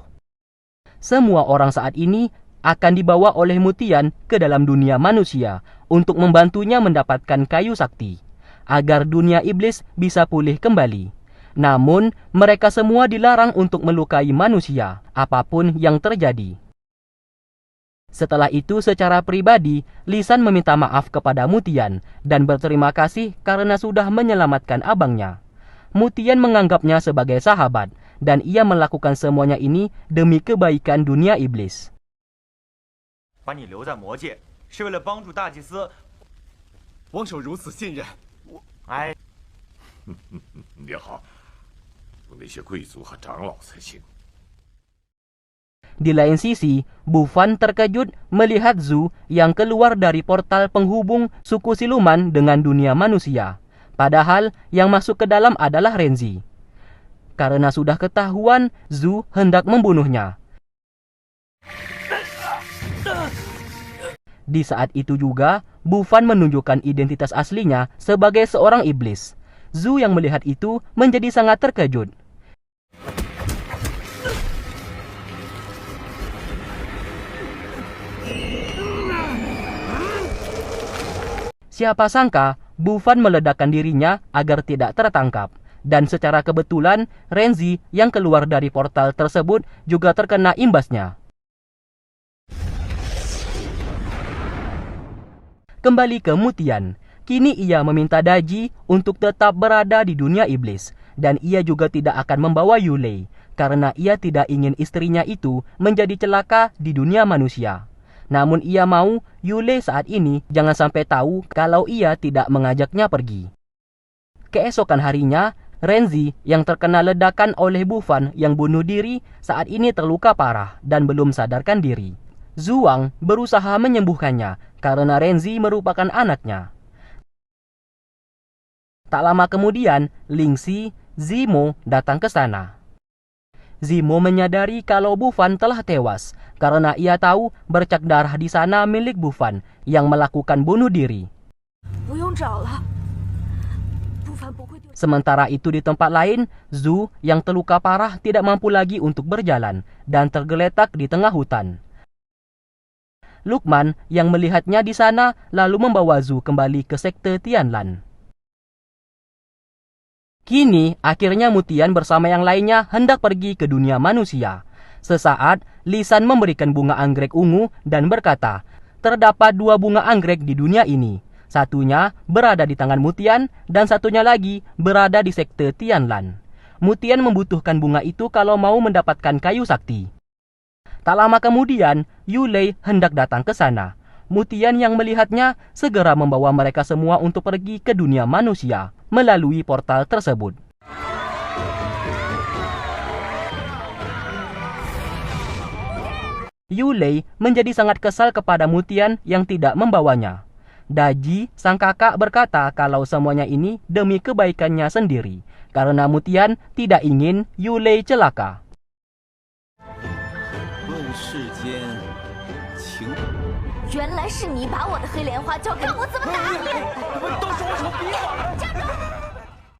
Semua orang saat ini akan dibawa oleh Mutian ke dalam dunia manusia untuk membantunya mendapatkan kayu sakti, agar dunia iblis bisa pulih kembali. Namun, mereka semua dilarang untuk melukai manusia, apapun yang terjadi. Setelah itu, secara pribadi, Lisan meminta maaf kepada Mutian dan berterima kasih karena sudah menyelamatkan abangnya. Mutian menganggapnya sebagai sahabat, dan ia melakukan semuanya ini demi kebaikan dunia iblis. 把你留在魔界，是为了帮助大祭司。王首如此信任哎，也好，有那些贵族和长老才行。 Di lain sisi, Bufan terkejut melihat Zhu yang keluar dari portal penghubung suku siluman dengan dunia manusia. Padahal yang masuk ke dalam adalah Renzi. Karena sudah ketahuan, Zhu hendak membunuhnya. Di saat itu juga, Bufan menunjukkan identitas aslinya sebagai seorang iblis. Zhu yang melihat itu menjadi sangat terkejut. Siapa sangka, Bufan meledakkan dirinya agar tidak tertangkap. Dan secara kebetulan, Renzi yang keluar dari portal tersebut juga terkena imbasnya. Kembali ke Mutian, kini ia meminta Daji untuk tetap berada di dunia iblis. Dan ia juga tidak akan membawa Yulei, karena ia tidak ingin istrinya itu menjadi celaka di dunia manusia. Namun ia mau Yulei saat ini jangan sampai tahu kalau ia tidak mengajaknya pergi. Keesokan harinya, Renzi yang terkena ledakan oleh Bufan yang bunuh diri saat ini terluka parah dan belum sadarkan diri. Zhuang berusaha menyembuhkannya karena Renzi merupakan anaknya. Tak lama kemudian, Lingxi, Zimo datang ke sana. Zimo menyadari kalau Bufan telah tewas karena ia tahu bercak darah di sana milik Bufan yang melakukan bunuh diri. Sementara itu di tempat lain, Zhu yang terluka parah tidak mampu lagi untuk berjalan dan tergeletak di tengah hutan. Lukman yang melihatnya di sana lalu membawa Zhu kembali ke sekte Tianlan. Kini, akhirnya Mutian bersama yang lainnya hendak pergi ke dunia manusia. Sesaat, Lisan memberikan bunga anggrek ungu dan berkata, terdapat 2 bunga anggrek di dunia ini. Satunya berada di tangan Mutian dan satunya lagi berada di sekte Tianlan. Mutian membutuhkan bunga itu kalau mau mendapatkan kayu sakti. Tak lama kemudian, Yulei hendak datang ke sana. Mutian yang melihatnya segera membawa mereka semua untuk pergi ke dunia manusia melalui portal tersebut. Yulei menjadi sangat kesal kepada Mutian yang tidak membawanya. Daji, sang kakak berkata kalau semuanya ini demi kebaikannya sendiri, karena Mutian tidak ingin Yulei celaka.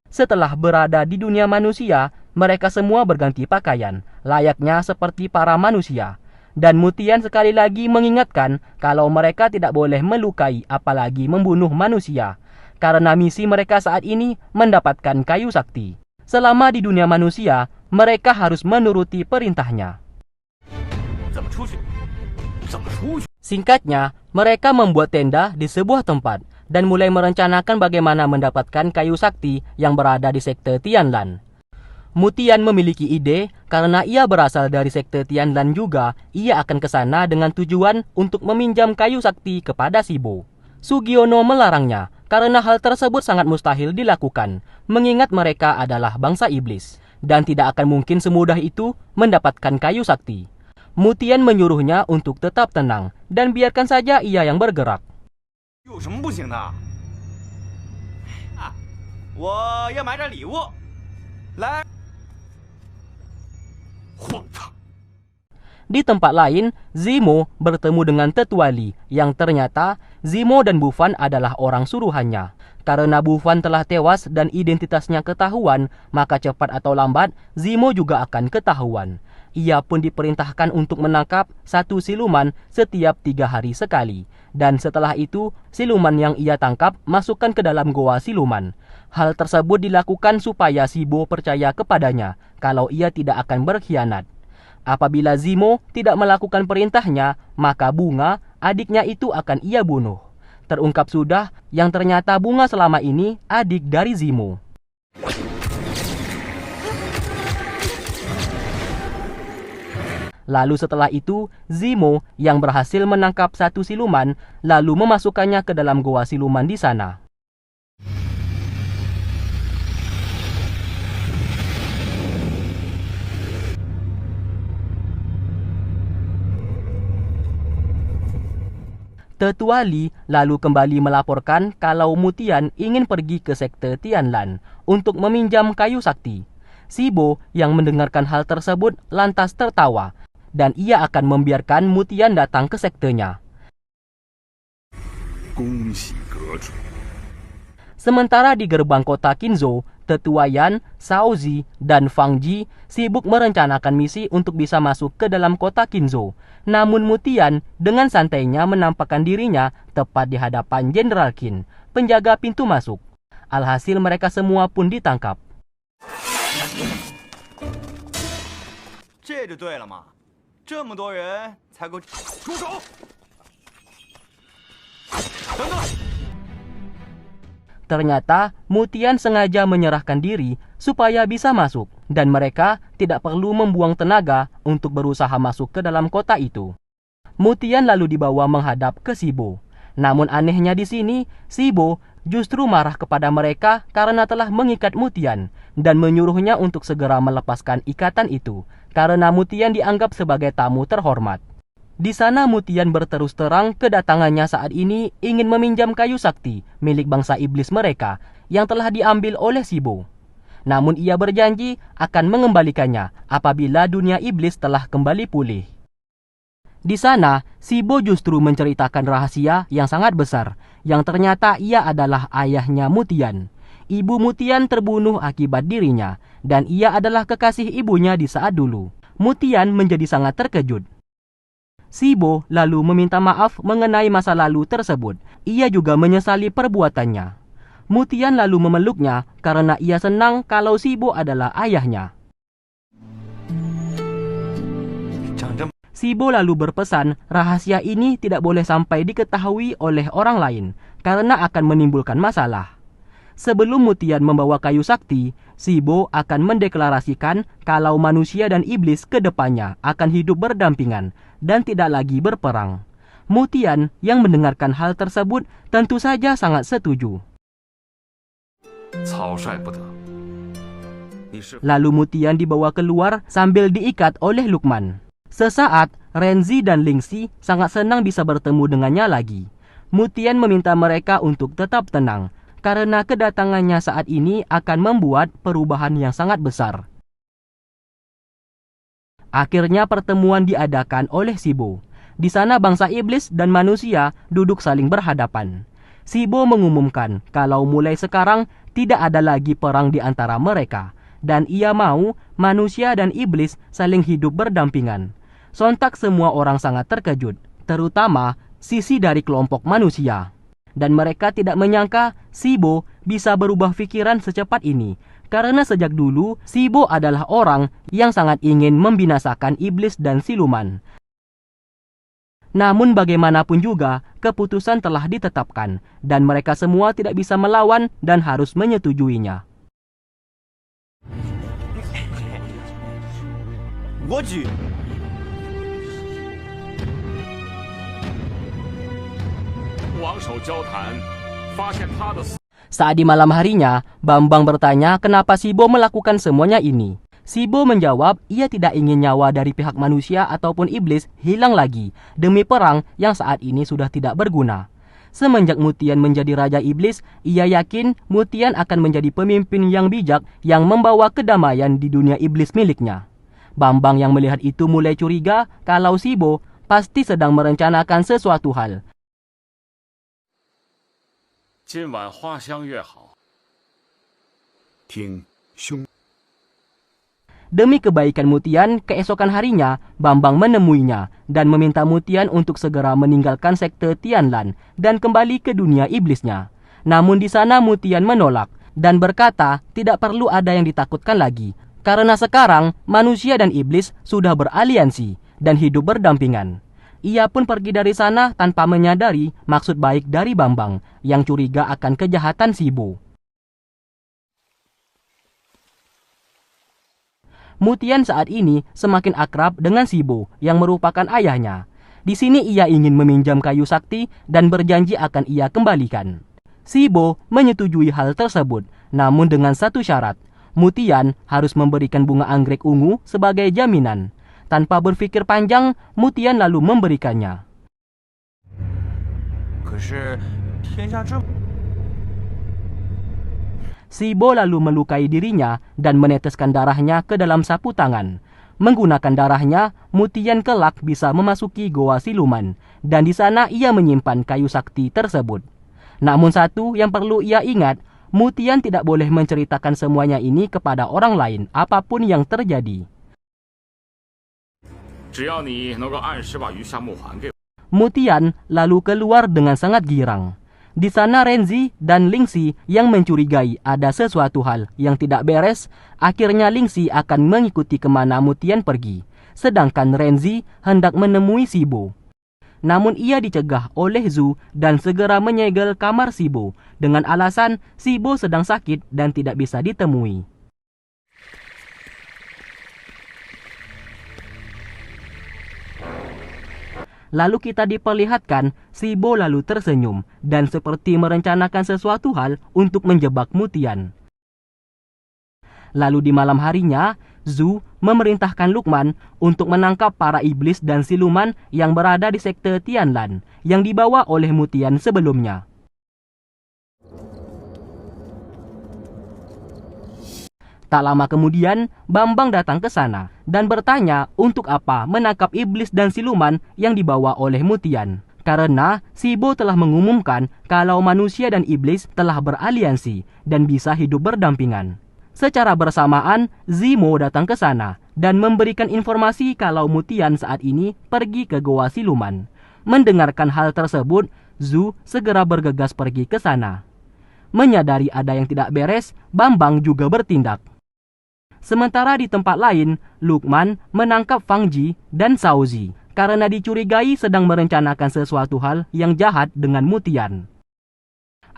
Setelah berada di dunia manusia, mereka semua berganti pakaian, layaknya seperti para manusia. Dan Mutian sekali lagi mengingatkan kalau mereka tidak boleh melukai apalagi membunuh manusia, karena misi mereka saat ini mendapatkan kayu sakti. Selama di dunia manusia, mereka harus menuruti perintahnya. Singkatnya, mereka membuat tenda di sebuah tempat dan mulai merencanakan bagaimana mendapatkan kayu sakti yang berada di sekte Tianlan. Mutian memiliki ide karena ia berasal dari sekte Tianlan juga, ia akan ke sana dengan tujuan untuk meminjam kayu sakti kepada Sibo. Sugiono melarangnya karena hal tersebut sangat mustahil dilakukan, mengingat mereka adalah bangsa iblis dan tidak akan mungkin semudah itu mendapatkan kayu sakti. Mutian menyuruhnya untuk tetap tenang dan biarkan saja ia yang bergerak. Di tempat lain, Zimo bertemu dengan Tetua Li yang ternyata Zimo dan Bufan adalah orang suruhannya. Karena Bufan telah tewas dan identitasnya ketahuan, maka cepat atau lambat Zimo juga akan ketahuan. Ia pun diperintahkan untuk menangkap satu siluman setiap 3 hari sekali. Dan setelah itu, siluman yang ia tangkap masukkan ke dalam goa siluman. Hal tersebut dilakukan supaya Sibo percaya kepadanya kalau ia tidak akan berkhianat. Apabila Zimo tidak melakukan perintahnya, maka Bunga, adiknya itu akan ia bunuh. Terungkap sudah yang ternyata Bunga selama ini adik dari Zimo. Lalu setelah itu, Zimo yang berhasil menangkap satu siluman, lalu memasukkannya ke dalam goa siluman di sana. Tetua Li lalu kembali melaporkan kalau Mutian ingin pergi ke sekte Tianlan untuk meminjam kayu sakti. Sibo yang mendengarkan hal tersebut lantas tertawa dan ia akan membiarkan Mutian datang ke sektenya. Sementara di gerbang kota Qinzhou, Tetua Yan, Shaozi, dan Fang Ji sibuk merencanakan misi untuk bisa masuk ke dalam kota Qinzhou. Namun Mutian dengan santainya menampakkan dirinya tepat di hadapan Jenderal Qin, penjaga pintu masuk. Alhasil mereka semua pun ditangkap. 这就对了嘛，这么多人才够。住手！等等！ Ternyata Mutian sengaja menyerahkan diri supaya bisa masuk dan mereka tidak perlu membuang tenaga untuk berusaha masuk ke dalam kota itu. Mutian lalu dibawa menghadap ke Sibo. Namun anehnya di sini, Sibo justru marah kepada mereka karena telah mengikat Mutian dan menyuruhnya untuk segera melepaskan ikatan itu karena Mutian dianggap sebagai tamu terhormat. Di sana Mutian berterus terang kedatangannya saat ini ingin meminjam kayu sakti milik bangsa iblis mereka yang telah diambil oleh Sibo. Namun ia berjanji akan mengembalikannya apabila dunia iblis telah kembali pulih. Di sana, Sibo justru menceritakan rahasia yang sangat besar yang ternyata ia adalah ayahnya Mutian. Ibu Mutian terbunuh akibat dirinya dan ia adalah kekasih ibunya di saat dulu. Mutian menjadi sangat terkejut. Sibo lalu meminta maaf mengenai masa lalu tersebut. Ia juga menyesali perbuatannya. Mutian lalu memeluknya karena ia senang kalau Sibo adalah ayahnya. Sibo lalu berpesan rahasia ini tidak boleh sampai diketahui oleh orang lain karena akan menimbulkan masalah. Sebelum Mutian membawa kayu sakti, Sibo akan mendeklarasikan kalau manusia dan iblis ke depannya akan hidup berdampingan dan tidak lagi berperang. Mutian yang mendengarkan hal tersebut tentu saja sangat setuju. Lalu Mutian dibawa keluar sambil diikat oleh Lukman. Sesaat, Renzi dan Lingxi sangat senang bisa bertemu dengannya lagi. Mutian meminta mereka untuk tetap tenang karena kedatangannya saat ini akan membuat perubahan yang sangat besar. Akhirnya pertemuan diadakan oleh Sibo. Di sana bangsa iblis dan manusia duduk saling berhadapan. Sibo mengumumkan kalau mulai sekarang tidak ada lagi perang di antara mereka. Dan ia mau manusia dan iblis saling hidup berdampingan. Sontak semua orang sangat terkejut, terutama sisi dari kelompok manusia. Dan mereka tidak menyangka Sibo bisa berubah pikiran secepat ini. Karena sejak dulu, Sibo adalah orang yang sangat ingin membinasakan iblis dan siluman. Namun bagaimanapun juga, keputusan telah ditetapkan. Dan mereka semua tidak bisa melawan dan harus menyetujuinya. Saat di malam harinya, Bambang bertanya kenapa Sibo melakukan semuanya ini. Sibo menjawab ia tidak ingin nyawa dari pihak manusia ataupun iblis hilang lagi demi perang yang saat ini sudah tidak berguna. Semenjak Mutian menjadi Raja Iblis, ia yakin Mutian akan menjadi pemimpin yang bijak yang membawa kedamaian di dunia iblis miliknya. Bambang yang melihat itu mulai curiga kalau Sibo pasti sedang merencanakan sesuatu hal. Demi kebaikan Mutian, keesokan harinya Bambang menemuinya dan meminta Mutian untuk segera meninggalkan sekte Tianlan dan kembali ke dunia iblisnya. Namun di sana Mutian menolak dan berkata tidak perlu ada yang ditakutkan lagi karena sekarang manusia dan iblis sudah beraliansi dan hidup berdampingan. Ia pun pergi dari sana tanpa menyadari maksud baik dari Bambang yang curiga akan kejahatan Sibo. Mutian saat ini semakin akrab dengan Sibo yang merupakan ayahnya. Di sini ia ingin meminjam kayu sakti dan berjanji akan ia kembalikan. Sibo menyetujui hal tersebut, namun dengan satu syarat. Mutian harus memberikan bunga anggrek ungu sebagai jaminan. Tanpa berpikir panjang, Mutian lalu memberikannya. 可是天下这么 Sibo lalu melukai dirinya dan meneteskan darahnya ke dalam sapu tangan. Menggunakan darahnya, Mutian kelak bisa memasuki goa siluman, dan di sana ia menyimpan kayu sakti tersebut. Namun satu yang perlu ia ingat, Mutian tidak boleh menceritakan semuanya ini kepada orang lain, apapun yang terjadi. 只要你能够按时把鱼虾木还给我， Mutian lalu keluar dengan sangat girang. Di sana Renzi dan Lingxi yang mencurigai ada sesuatu hal yang tidak beres. Akhirnya Lingxi akan mengikuti kemana Mutian pergi, sedangkan Renzi hendak menemui Sibo. Namun ia dicegah oleh Zhu dan segera menyegel kamar Sibo dengan alasan Sibo sedang sakit dan tidak bisa ditemui. Lalu kita diperlihatkan Sibo lalu tersenyum dan seperti merencanakan sesuatu hal untuk menjebak Mutian. Lalu di malam harinya, Zhu memerintahkan Lukman untuk menangkap para iblis dan siluman yang berada di sekte Tianlan yang dibawa oleh Mutian sebelumnya. Tak lama kemudian, Bambang datang ke sana dan bertanya untuk apa menangkap iblis dan siluman yang dibawa oleh Mutian. Karena Sibo telah mengumumkan kalau manusia dan iblis telah beraliansi dan bisa hidup berdampingan. Secara bersamaan, Zimo datang ke sana dan memberikan informasi kalau Mutian saat ini pergi ke goa siluman. Mendengarkan hal tersebut, Zhu segera bergegas pergi ke sana. Menyadari ada yang tidak beres, Bambang juga bertindak. Sementara di tempat lain, Lukman menangkap Fang Ji dan Shaozi karena dicurigai sedang merencanakan sesuatu hal yang jahat dengan Mutian.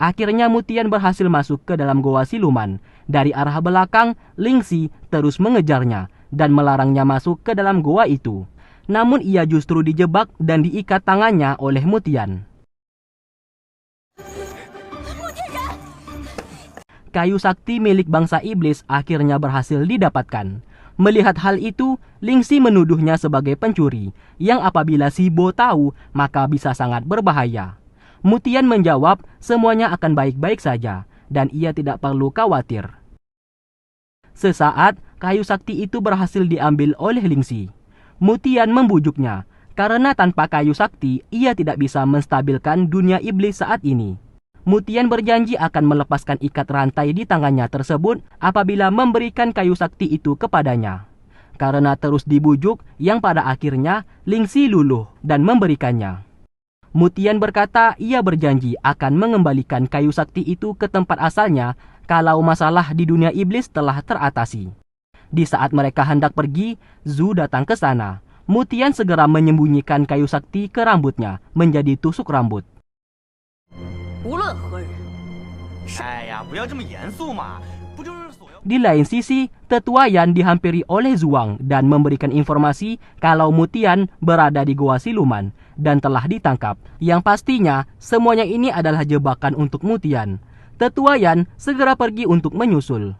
Akhirnya Mutian berhasil masuk ke dalam goa siluman. Dari arah belakang, Lingxi terus mengejarnya dan melarangnya masuk ke dalam goa itu. Namun ia justru dijebak dan diikat tangannya oleh Mutian. Kayu sakti milik bangsa iblis akhirnya berhasil didapatkan. Melihat hal itu, Lingxi menuduhnya sebagai pencuri, yang apabila Sibo tahu, maka bisa sangat berbahaya. Mutian menjawab semuanya akan baik-baik saja, dan ia tidak perlu khawatir. Sesaat, kayu sakti itu berhasil diambil oleh Lingxi. Mutian membujuknya, karena tanpa kayu sakti, ia tidak bisa menstabilkan dunia iblis saat ini. Mutian berjanji akan melepaskan ikat rantai di tangannya tersebut apabila memberikan kayu sakti itu kepadanya. Karena terus dibujuk, yang pada akhirnya Lingxi luluh dan memberikannya. Mutian berkata ia berjanji akan mengembalikan kayu sakti itu ke tempat asalnya kalau masalah di dunia iblis telah teratasi. Di saat mereka hendak pergi, Zhu datang ke sana. Mutian segera menyembunyikan kayu sakti ke rambutnya menjadi tusuk rambut. 无论何人， 哎呀，不要这么严肃嘛，不就是索要 Di lain sisi, Tetua Yan dihampiri oleh Zhuang dan memberikan informasi kalau Mutian berada di goa siluman dan telah ditangkap. Yang pastinya, semuanya ini adalah jebakan untuk Mutian. Tetua Yan segera pergi untuk menyusul.